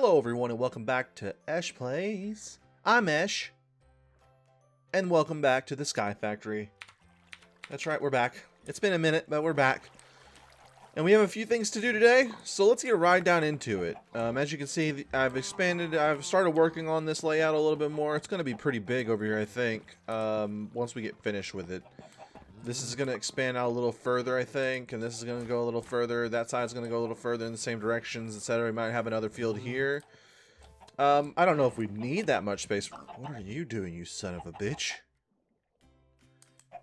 Hello everyone and welcome back to EchPlays. I'm Esh. And welcome back to the Sky Factory. That's right, we're back. It's been a minute, but we're back. And we have a few things to do today, so let's get right down into it. As you can see, I've started working on this layout a little bit more. It's going to be pretty big over here, I think, once we get finished with it. This is going to expand out a little further, I think, and this is going to go a little further. That side's going to go a little further in the same directions, etc. We might have another field here. I don't know if we need that much space. What are you doing, you son of a bitch?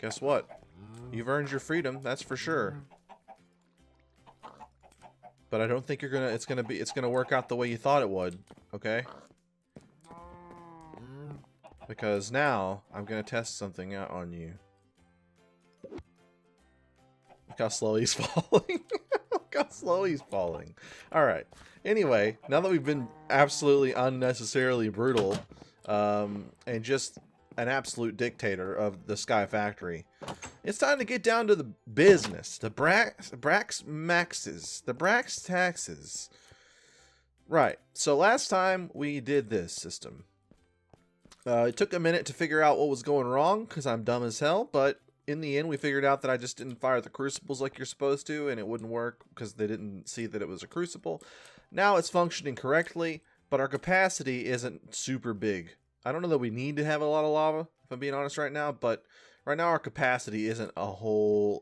Guess what? You've earned your freedom, that's for sure. But I don't think it's gonna work out the way you thought it would, okay? Because now I'm gonna test something out on you. Look how slow he's falling. Look how slow he's falling. Alright. Anyway, now that we've been absolutely unnecessarily brutal, and just an absolute dictator of the Sky Factory, it's time to get down to the business. The brax taxes. Right. So last time we did this system, it took a minute to figure out what was going wrong because I'm dumb as hell, but in the end we figured out that I just didn't fire the crucibles like you're supposed to, and it wouldn't work because they didn't see that it was a crucible. Now it's functioning correctly, but our capacity isn't super big. I don't know that we need to have a lot of lava, if I'm being honest right now, but right now our capacity isn't a whole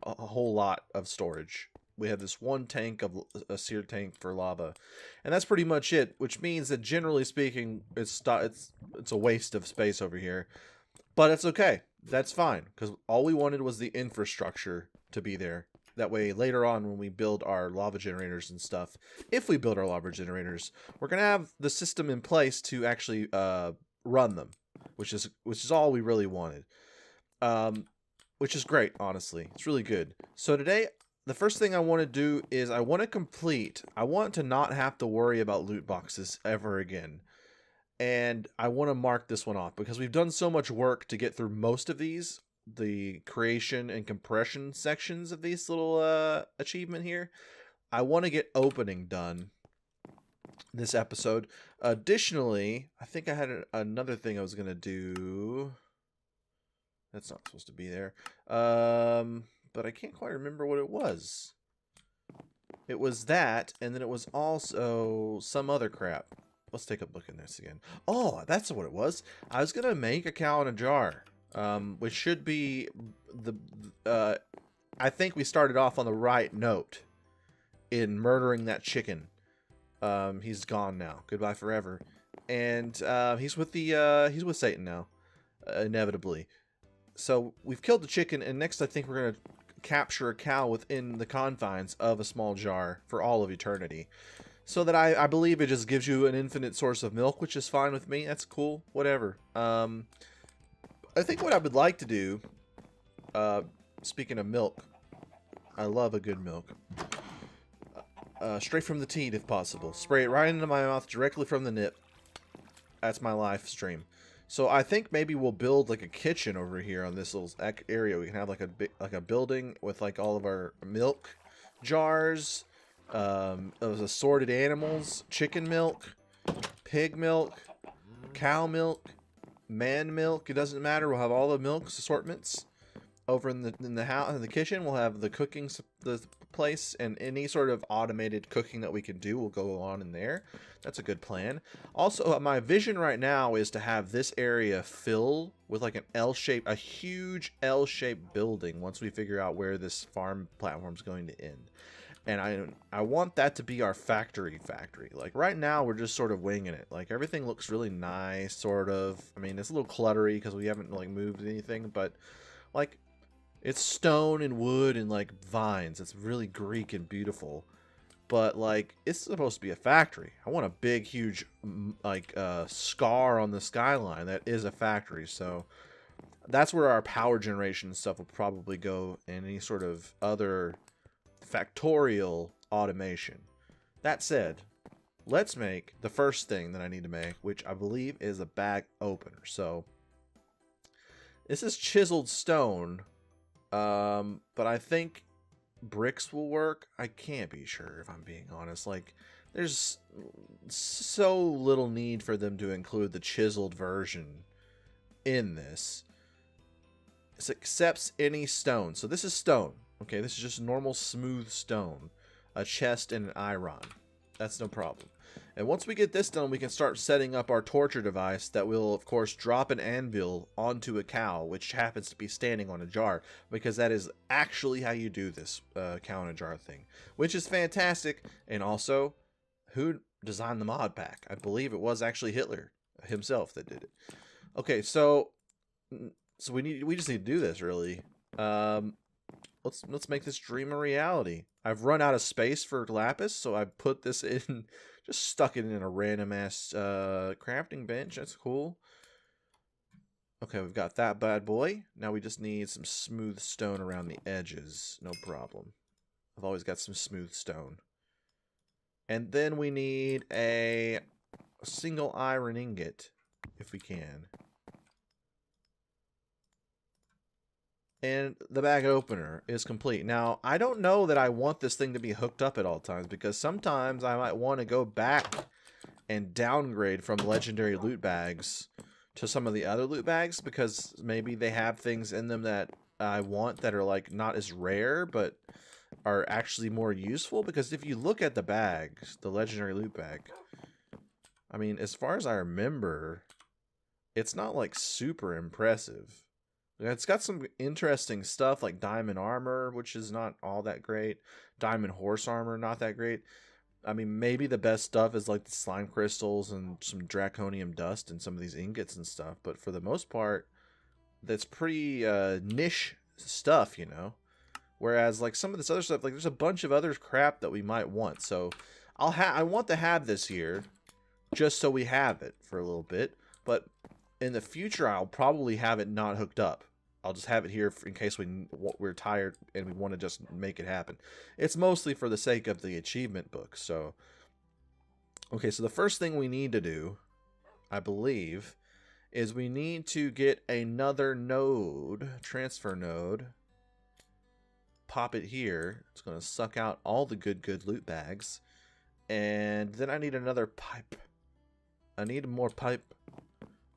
lot of storage. We have this one tank of a seared tank for lava, and that's pretty much it, which means that generally speaking it's a waste of space over here. But it's okay. That's fine, because all we wanted was the infrastructure to be there. That way, later on, when we build our lava generators and stuff, if we build our lava generators, we're gonna have the system in place to actually run them, which is all we really wanted. Which is great, honestly. It's really good. So today, the first thing I want to do is I want to not have to worry about loot boxes ever again. And I want to mark this one off because we've done so much work to get through most of these, the creation and compression sections of this little achievement here. I want to get opening done this episode. Additionally, I think I had another thing I was going to do. That's not supposed to be there. But I can't quite remember what it was. It was that, and then it was also some other crap. Let's take a look in this again. Oh, that's what it was. I was gonna make a cow in a jar, which should be the. I think we started off on the right note in murdering that chicken. He's gone now. Goodbye forever. And he's with Satan now, inevitably. So we've killed the chicken, and next I think we're gonna capture a cow within the confines of a small jar for all of eternity. So that I believe it just gives you an infinite source of milk, which is fine with me. That's cool. Whatever. I think what I would like to do, speaking of milk, I love a good milk. Straight from the teat if possible. Spray it right into my mouth directly from the nip. That's my live stream. So I think maybe we'll build like a kitchen over here on this little area. We can have like a building with like all of our milk jars. Those assorted animals, chicken milk, pig milk, cow milk, man milk. It doesn't matter. We'll have all the milk assortments over in the house, in the kitchen. We'll have the cooking the place, and any sort of automated cooking that we can do will go on in there. That's a good plan. Also, my vision right now is to have this area fill with like a huge L-shaped building once we figure out where this farm platform is going to end. And I want that to be our factory. Like right now we're just sort of winging it. Like everything looks really nice, sort of. I mean, it's a little cluttery because we haven't like moved anything, but like it's stone and wood and like vines. It's really Greek and beautiful. But like it's supposed to be a factory. I want a big, huge like scar on the skyline that is a factory. So that's where our power generation stuff will probably go, and any sort of other factorial automation. That said, let's make the first thing that I need to make, which I believe is a bag opener. So this is chiseled stone, but I think bricks will work. I can't be sure if I'm being honest. Like there's so little need for them to include the chiseled version in this. It accepts any stone. So this is stone. Okay, this is just normal smooth stone. A chest and an iron. That's no problem. And once we get this done, we can start setting up our torture device that will, of course, drop an anvil onto a cow, which happens to be standing on a jar, because that is actually how you do this cow in a jar thing, which is fantastic. And also, who designed the mod pack? I believe it was actually Hitler himself that did it. Okay, so we just need to do this, really. Let's make this dream a reality. I've run out of space for lapis, so I put this in, just stuck it in a random ass crafting bench. That's cool. Okay, we've got that bad boy. Now we just need some smooth stone around the edges. No problem. I've always got some smooth stone. And then we need a single iron ingot, if we can. And the bag opener is complete. Now, I don't know that I want this thing to be hooked up at all times, because sometimes I might want to go back and downgrade from legendary loot bags to some of the other loot bags, because maybe they have things in them that I want that are like not as rare, but are actually more useful. Because if you look at the bags, the legendary loot bag, I mean, as far as I remember, it's not like super impressive. It's got some interesting stuff like diamond armor, which is not all that great. Diamond horse armor, not that great. I mean, maybe the best stuff is like the slime crystals and some draconium dust and some of these ingots and stuff. But for the most part, that's pretty niche stuff, you know. Whereas like some of this other stuff, like there's a bunch of other crap that we might want. So I want to have this here just so we have it for a little bit. But in the future, I'll probably have it not hooked up. I'll just have it here in case we're tired and we want to just make it happen. It's mostly for the sake of the achievement book. So, okay, so the first thing we need to do, I believe, is we need to get another node, transfer node, pop it here. It's going to suck out all the good loot bags. And then I need another pipe. I need more pipe.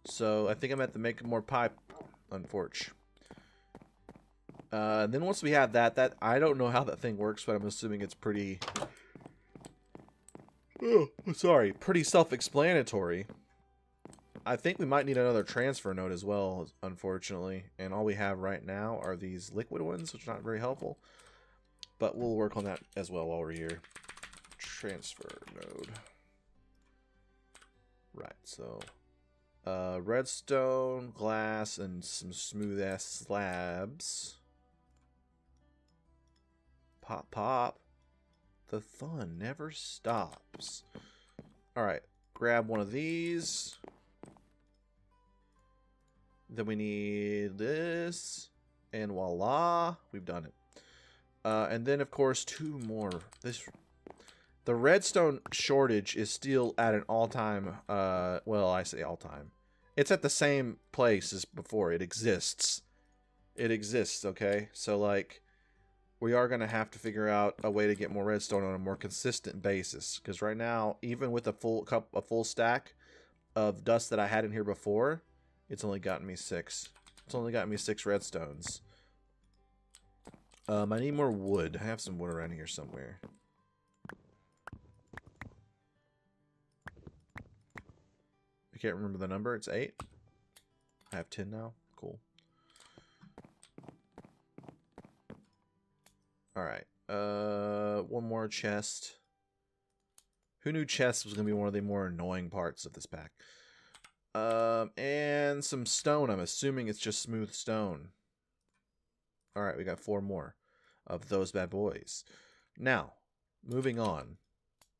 So I think I'm going to have to make more pipe, unfortunately. Then once we have that I don't know how that thing works, but I'm assuming it's pretty... Oh, sorry, pretty self-explanatory. I think we might need another transfer node as well, unfortunately. And all we have right now are these liquid ones, which are not very helpful. But we'll work on that as well while we're here. Transfer node. Right, so... redstone, glass, and some smooth-ass slabs. Pop, pop. The fun never stops. Alright, grab one of these. Then we need this. And voila, we've done it. And then, of course, two more. The redstone shortage is still at an all-time, well, I say all-time. It's at the same place as before. It exists. It exists, okay? So, like, we are going to have to figure out a way to get more redstone on a more consistent basis. Because right now, even with a full stack of dust that I had in here before, it's only gotten me 6. It's only gotten me 6 redstones. I need more wood. I have some wood around here somewhere. I can't remember the number. It's 8. I have 10 now. Cool. Alright. One more chest. Who knew chest was going to be one of the more annoying parts of this pack? And some stone. I'm assuming it's just smooth stone. Alright, we got 4 more of those bad boys. Now, moving on.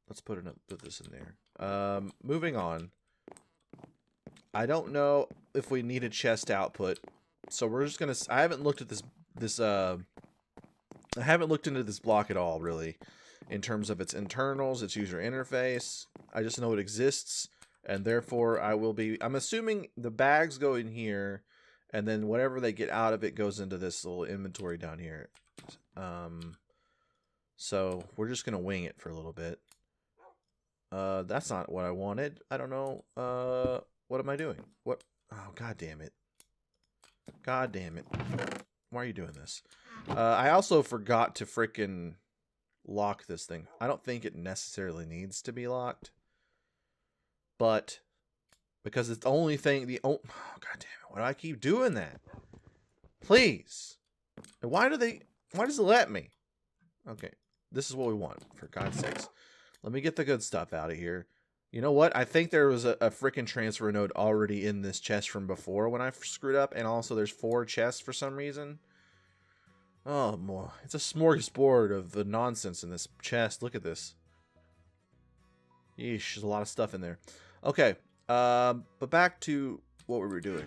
Let's put this in there. Moving on. I don't know if we need a chest output, so we're just gonna. I haven't looked at this. I haven't looked into this block at all, really, in terms of its internals, its user interface. I just know it exists, and therefore I will be. I'm assuming the bags go in here, and then whatever they get out of it goes into this little inventory down here. So we're just gonna wing it for a little bit. That's not what I wanted. I don't know. What am I doing? What? Oh, god damn it. God damn it. Why are you doing this? I also forgot to frickin' lock this thing. I don't think it necessarily needs to be locked. But because it's the only thing, oh, god damn it. Why do I keep doing that? Please. Why does it let me? Okay. This is what we want, for God's sakes. Let me get the good stuff out of here. You know what? I think there was a freaking transfer node already in this chest from before when I screwed up. And also there's 4 chests for some reason. Oh, boy. It's a smorgasbord of the nonsense in this chest. Look at this. Yeesh, there's a lot of stuff in there. Okay. But back to what we were doing.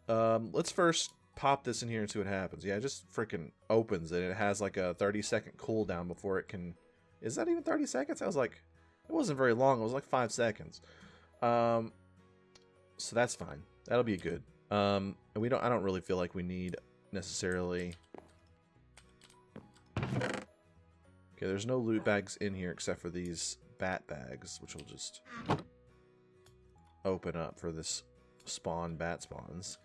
Let's first pop this in here and see what happens. Yeah, it just freaking opens and it has like a 30-second cooldown before it can... Is that even 30 seconds? I was like... It wasn't very long. It was like 5 seconds. So that's fine. That'll be good. And I don't really feel like we need necessarily... Okay, there's no loot bags in here except for these bat bags, which will just open up for this spawn bat spawns.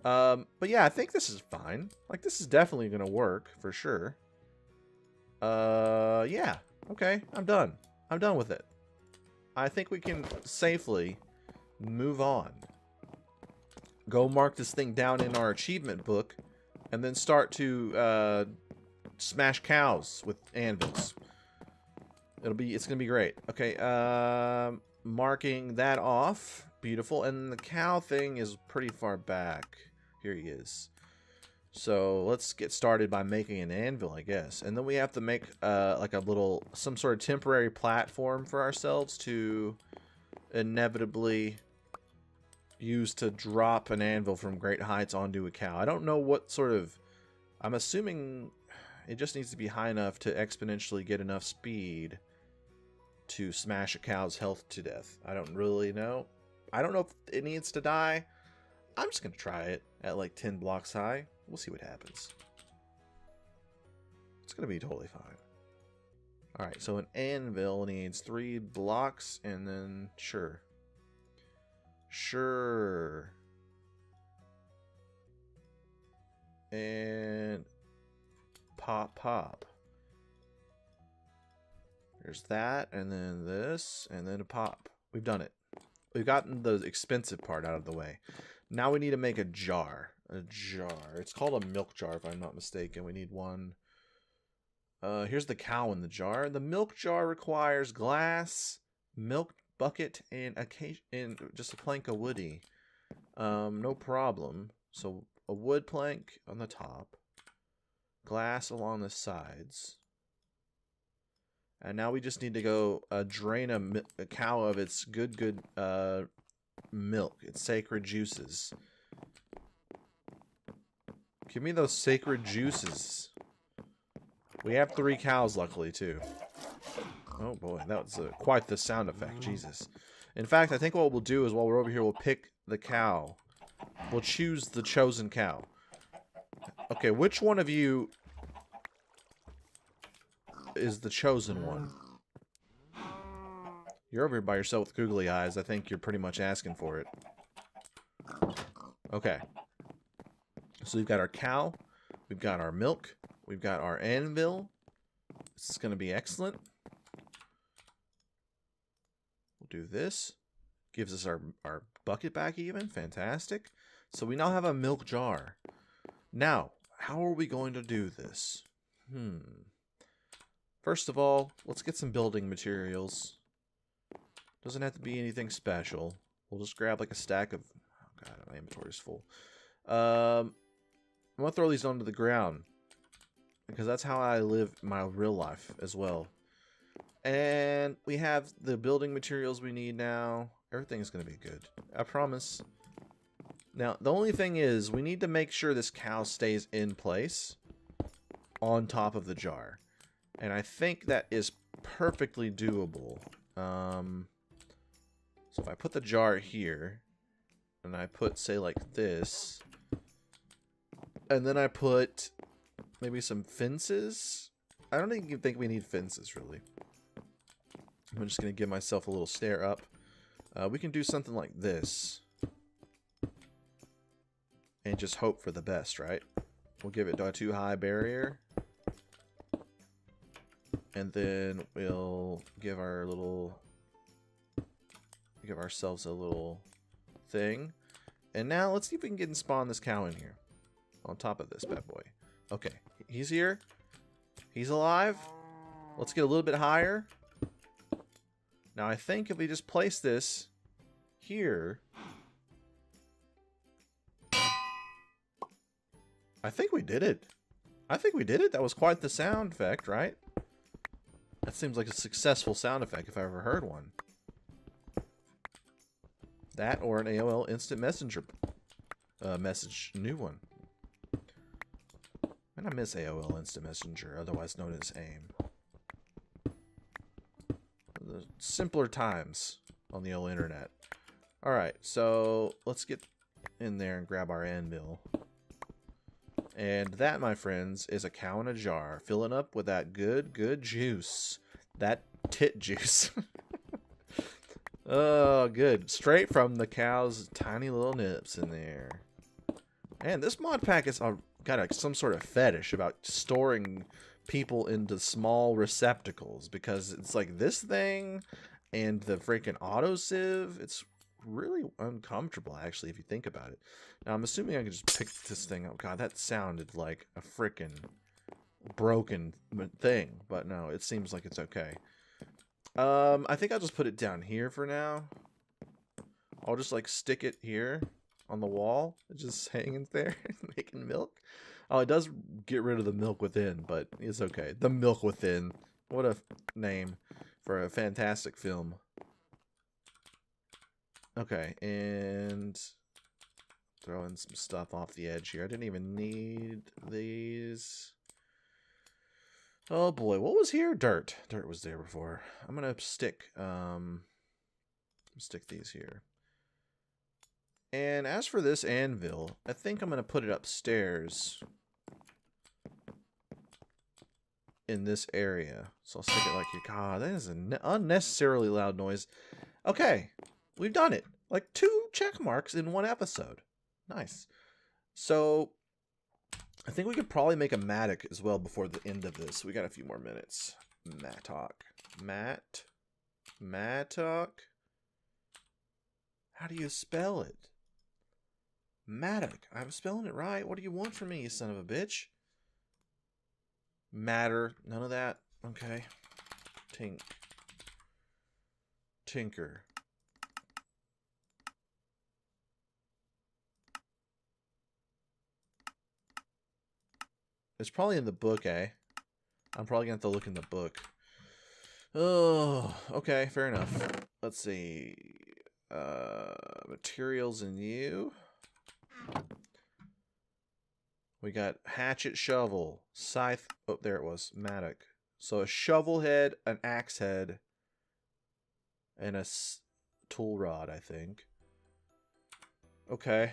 But yeah, I think this is fine. Like, this is definitely gonna work for sure. Yeah. Okay, I'm done. I'm done with it. I think we can safely move on. Go mark this thing down in our achievement book, and then start to smash cows with anvils. It's gonna be great. Okay, marking that off. Beautiful. And the cow thing is pretty far back. Here he is. So let's get started by making an anvil, I guess. And then we have to make like some sort of temporary platform for ourselves to inevitably use to drop an anvil from great heights onto a cow. I don't know what sort of... I'm assuming it just needs to be high enough to exponentially get enough speed to smash a cow's health to death. I don't really know. I don't know if it needs to die. I'm just going to try it at like 10 blocks high. We'll see what happens. It's going to be totally fine. Alright, so an anvil needs 3 blocks and then sure. Sure. And pop, pop. There's that, and then this, and then a pop. We've done it. We've gotten the expensive part out of the way. Now we need to make a jar. A jar. It's called a milk jar, if I'm not mistaken. We need one. Here's the cow in the jar. The milk jar requires glass, milk bucket, and just a plank of woody. No problem. So a wood plank on the top, glass along the sides. And now we just need to go drain a cow of its good milk, its sacred juices. Give me those sacred juices. We have 3 cows, luckily, too. Oh boy, that was quite the sound effect, Jesus. In fact, I think what we'll do is while we're over here, we'll pick the cow. We'll choose the chosen cow. Okay, which one of you is the chosen one? You're over here by yourself with googly eyes. I think you're pretty much asking for it. Okay. So we've got our cow. We've got our milk. We've got our anvil. This is going to be excellent. We'll do this. Gives us our bucket back even. Fantastic. So we now have a milk jar. Now, how are we going to do this? First of all, let's get some building materials. Doesn't have to be anything special. We'll just grab like a stack of... Oh god, my inventory's full. I'm going to throw these onto the ground. Because that's how I live my real life as well. And we have the building materials we need now. Everything's going to be good. I promise. Now, the only thing is, we need to make sure this cow stays in place on top of the jar. And I think that is perfectly doable. So if I put the jar here, and I put, say, like this, and then I put maybe some fences I don't even think we need fences, really. I'm just going to give myself a little stair up. We can do something like this. And just hope for the best, right? We'll give it a too high barrier. And then we'll give ourselves a little thing. And now let's see if we can get and spawn this cow in here. On top of this bad boy. Okay, he's here. He's alive. Let's get a little bit higher. Now I think if we just place this here, I think we did it. I think we did it. That was quite the sound effect, right? That seems like a successful sound effect if I ever heard one. That or an AOL Instant Messenger message, new one. And I miss AOL Instant Messenger, otherwise known as AIM. The simpler times on the old internet. Alright, so let's get in there and grab our anvil. And that, my friends, is a cow in a jar, filling up with that good juice. That tit juice. Oh, good. Straight from the cow's tiny little nips in there. And this mod pack has got some sort of fetish about storing people into small receptacles, because it's like this thing and the freaking autosieve. It's really uncomfortable, actually, if you think about it. Now, I'm assuming I can just pick this thing up. God, that sounded like a freaking broken thing, but no, it seems like it's okay. I think I'll just put it down here for now. I'll just like stick it here on the wall. It's just hanging there, making milk. Oh, it does get rid of the milk within, but it's okay. The Milk Within. What a name for a fantastic film. Okay, and throw in some stuff off the edge here. I didn't even need these. Oh boy, what was here? Dirt. Dirt was there before. I'm gonna stick these here. And as for this anvil, I think I'm gonna put it upstairs in this area. So I'll stick it like here. God, that is an unnecessarily loud noise. Okay, we've done it. Like 2 check marks in 1 episode. Nice. So I think we could probably make a mattock as well before the end of this. We got a few more minutes. Mattock. Mattock. How do you spell it? Mattock. I'm spelling it right. What do you want from me, you son of a bitch? Matter. None of that. Okay. Tinker. It's probably in the book, eh? I'm probably going to have to look in the book. Oh, okay, fair enough. Let's see. Materials and you. We got hatchet, shovel, scythe. Oh, there it was. Mattock. So a shovel head, an axe head, and a tool rod, I think. Okay.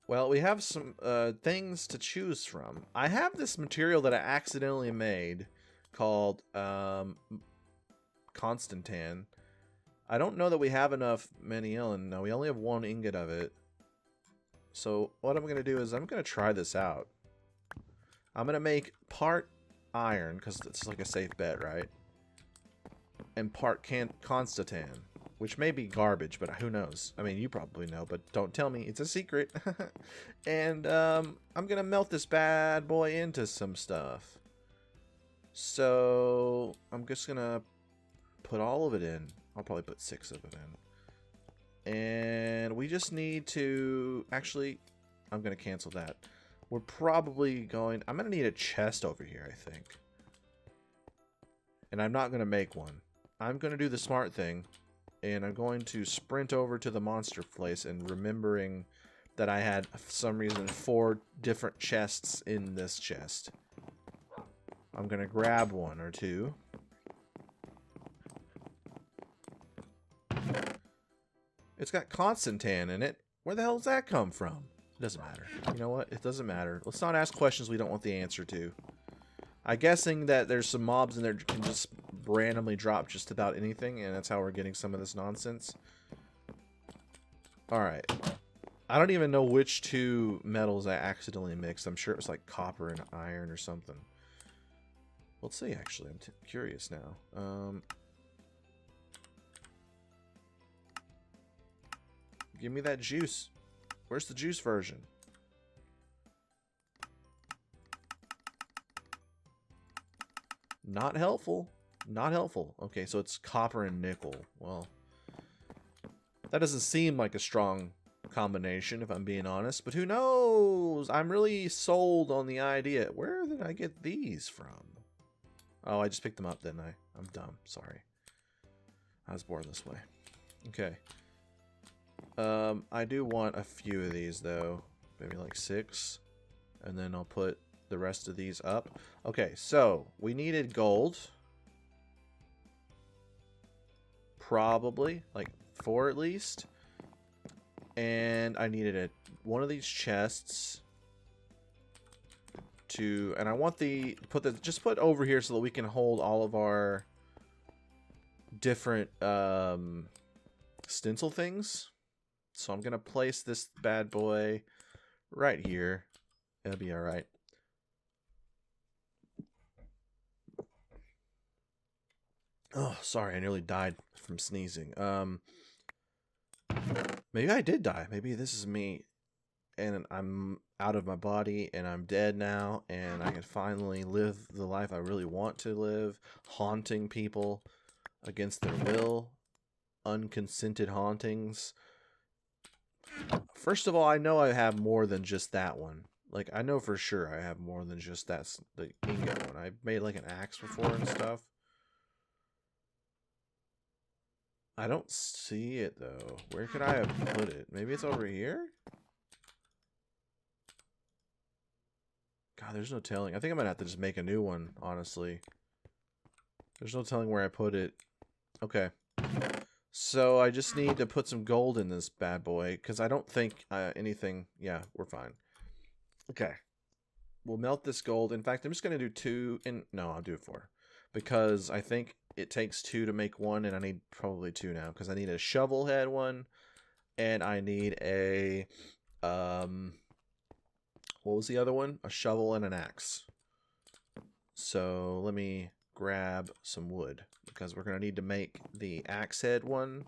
Well, we have some things to choose from. I have this material that I accidentally made called Constantan. I don't know that we have enough manionin. No, we only have 1 ingot of it. So what I'm going to do is I'm going to try this out. I'm going to make part iron, because it's like a safe bet, right? And part Constantan, which may be garbage, but who knows? I mean, you probably know, but don't tell me. It's a secret. And I'm going to melt this bad boy into some stuff. So I'm just going to put all of it in. I'll probably put 6 of it in. And we just need to... Actually, I'm going to cancel that. We're probably going... I'm going to need a chest over here, I think. And I'm not going to make one. I'm going to do the smart thing. And I'm going to sprint over to the monster place and remembering that I had, for some reason, 4 different chests in this chest. I'm going to grab 1 or 2. It's got Constantan in it. Where the hell does that come from? It doesn't matter. You know what? It doesn't matter. Let's not ask questions we don't want the answer to. I'm guessing that there's some mobs in there that can just randomly drop just about anything, and that's how we're getting some of this nonsense. Alright. I don't even know which two metals I accidentally mixed. I'm sure it was like copper and iron or something. Let's see, actually. I'm curious now. Give me that juice. Where's the juice version? Not helpful. Not helpful. Okay, so it's copper and nickel. Well, that doesn't seem like a strong combination, if I'm being honest. But who knows? I'm really sold on the idea. Where did I get these from? Oh, I just picked them up, didn't I? I'm dumb. Sorry. I was born this way. Okay. I do want a few of these, though. Maybe like 6. And then I'll put the rest of these up. Okay, so we needed gold. Probably. Like 4 at least. And I needed one of these chests. And I want just put over here so that we can hold all of our different stencil things. So I'm gonna place this bad boy right here. It'll be all right. Oh, sorry, I nearly died from sneezing. Maybe I did die. Maybe this is me, and I'm out of my body, and I'm dead now, and I can finally live the life I really want to live, haunting people against their will, unconsented hauntings. First of all, I know I have more than just that one. Like, I know for sure I have more than just the ingot one. I've made like an axe before and stuff. I don't see it though. Where could I have put it? Maybe it's over here? God, there's no telling. I think I'm gonna have to just make a new one, honestly. There's no telling where I put it. Okay. So I just need to put some gold in this bad boy, because I don't think anything... Yeah, we're fine. Okay. We'll melt this gold. In fact, I'm just going to do 2... No, I'll do 4. Because I think it takes 2 to make 1, and I need probably 2 now. Because I need a shovel head one, and I need a... what was the other one? A shovel and an axe. So let me grab some wood, because we're going to need to make the axe head one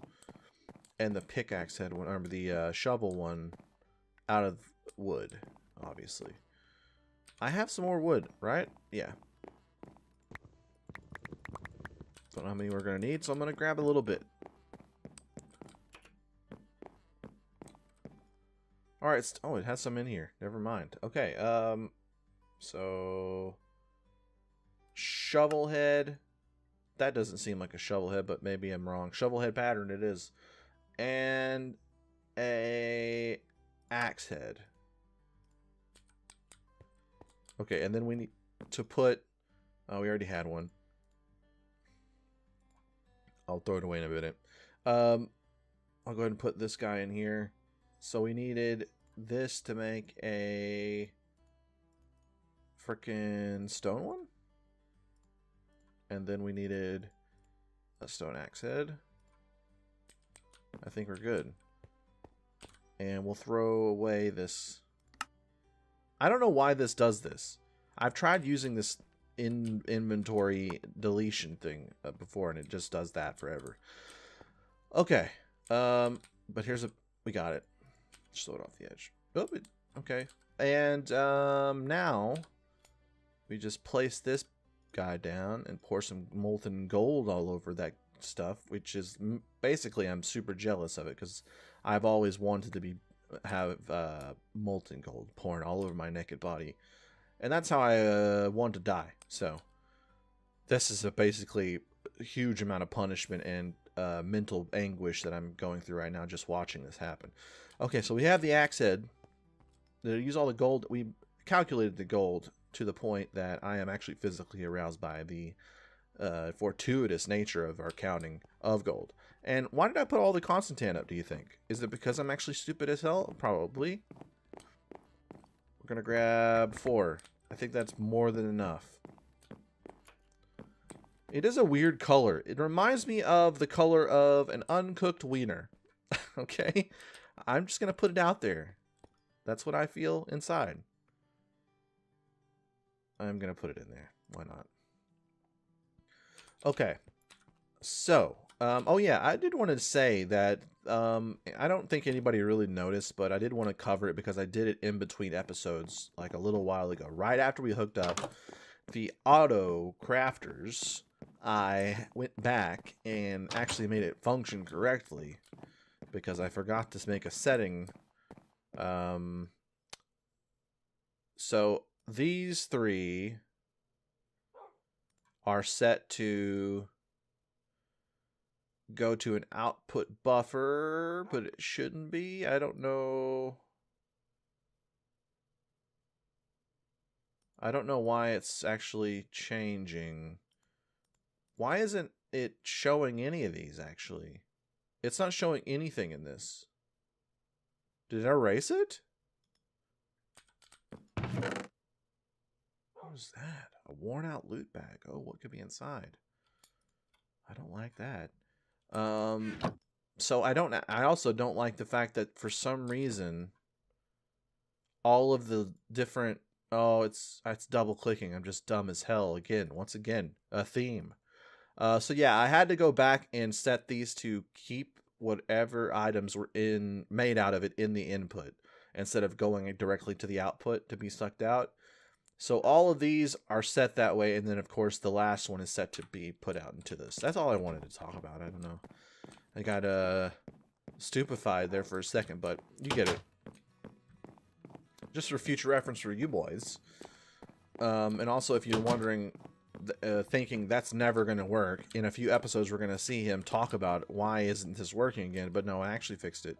and the pickaxe head one, or the shovel one, out of wood, obviously. I have some more wood, right? Yeah. Don't know how many we're going to need, so I'm going to grab a little bit. Alright, oh, it has some in here. Never mind. Okay, so... shovel head. That doesn't seem like a shovel head, but maybe I'm wrong. Shovel head pattern it is. And a axe head. Okay, and then we need to put... Oh, we already had one. I'll throw it away in a minute. I'll go ahead and put this guy in here. So we needed this to make a frickin' stone one. And then we needed a stone axe head. I think we're good. And we'll throw away this. I don't know why this does this. I've tried using this inventory deletion thing before, and it just does that forever. Okay. But here's we got it. Just throw it off the edge. Oh, okay. And now we just place this guy down and pour some molten gold all over that stuff, which is basically, I'm super jealous of it, because I've always wanted to have molten gold pouring all over my naked body, and that's how I want to die. So this is basically a huge amount of punishment and mental anguish that I'm going through right now just watching this happen. Okay, so we have the axe head. To use all the gold, we calculated the gold to the point that I am actually physically aroused by the fortuitous nature of our counting of gold. And why did I put all the Constantan up, do you think? Is it because I'm actually stupid as hell? Probably. We're going to grab 4. I think that's more than enough. It is a weird color. It reminds me of the color of an uncooked wiener. Okay? I'm just going to put it out there. That's what I feel inside. I'm going to put it in there. Why not? Okay. So, oh yeah, I did want to say that I don't think anybody really noticed, but I did want to cover it because I did it in between episodes like a little while ago. Right after we hooked up the auto crafters, I went back and actually made it function correctly because I forgot to make a setting. So these three are set to go to an output buffer, but it shouldn't be. I don't know. I don't know why it's actually changing. Why isn't it showing any of these, actually? It's not showing anything in this. Did I erase it? What was that? A worn out loot bag. Oh, what could be inside? I don't like that. So I also don't like the fact that for some reason all of the different, oh, it's double clicking. I'm just dumb as hell again. Once again, a theme. So yeah, I had to go back and set these to keep whatever items were made out of it in the input instead of going directly to the output to be sucked out. So all of these are set that way, and then of course the last one is set to be put out into this. That's all I wanted to talk about. I don't know. I got stupefied there for a second, but you get it. Just for future reference for you boys. And also if you're wondering, thinking that's never going to work, in a few episodes we're going to see him talk about why isn't this working again, but no, I actually fixed it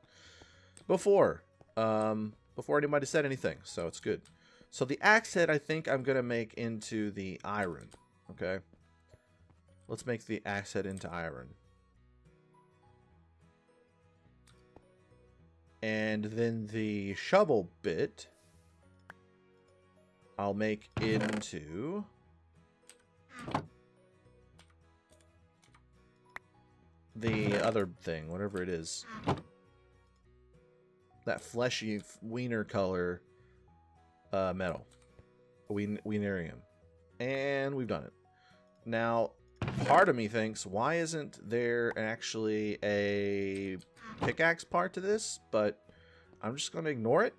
before anybody said anything, so it's good. So the axe head I think I'm going to make into the iron, okay? Let's make the axe head into iron. And then the shovel bit I'll make into the other thing, whatever it is. That fleshy wiener color metal. Wienerium. And we've done it. Now, part of me thinks, why isn't there actually a pickaxe part to this? But I'm just going to ignore it.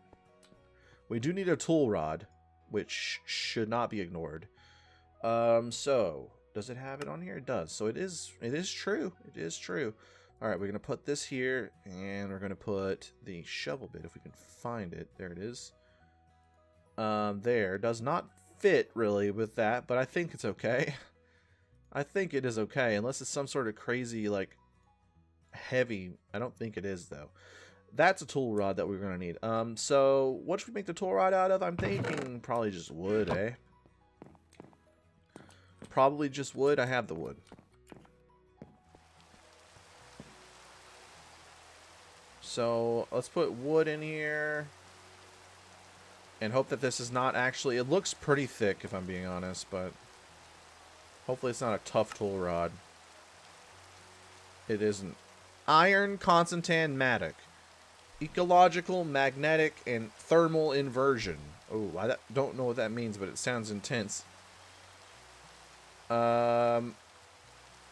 We do need a tool rod, which should not be ignored. So does it have it on here? It does. So it is true. It is true. All right, we're going to put this here, and we're going to put the shovel bit if we can find it. There it is. There. Does not fit really with that, but I think it's okay. I think it is okay, unless it's some sort of crazy, like, heavy. I don't think it is, though. That's a tool rod that we're going to need. So what should we make the tool rod out of? I'm thinking probably just wood, eh? Probably just wood. I have the wood. So let's put wood in here. And hope that this is not actually... It looks pretty thick, if I'm being honest, but... Hopefully it's not a tough tool rod. It isn't. Iron Constantan Matic. Ecological, magnetic, and thermal inversion. Oh, I don't know what that means, but it sounds intense. I'm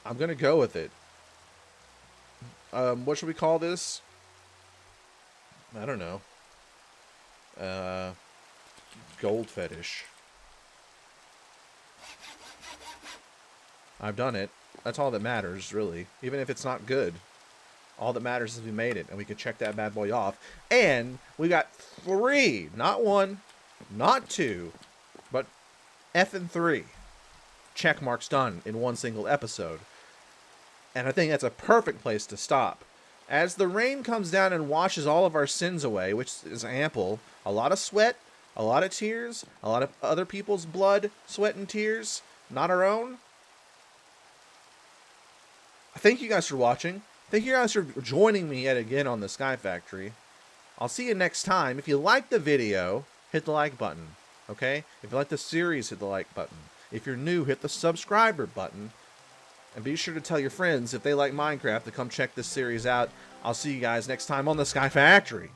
going to go with it. What should we call this? I don't know. Gold fetish. I've done it. That's all that matters, really. Even if it's not good. All that matters is we made it, and we can check that bad boy off. And we got 3, not 1, not 2, but effing 3 check marks done in one single episode. And I think that's a perfect place to stop. As the rain comes down and washes all of our sins away, which is ample, a lot of sweat, a lot of tears, a lot of other people's blood, sweat, and tears, not our own. Thank you guys for watching. Thank you guys for joining me yet again on the Sky Factory. I'll see you next time. If you like the video, hit the like button. Okay? If you like the series, hit the like button. If you're new, hit the subscriber button. And be sure to tell your friends if they like Minecraft to come check this series out. I'll see you guys next time on the Sky Factory.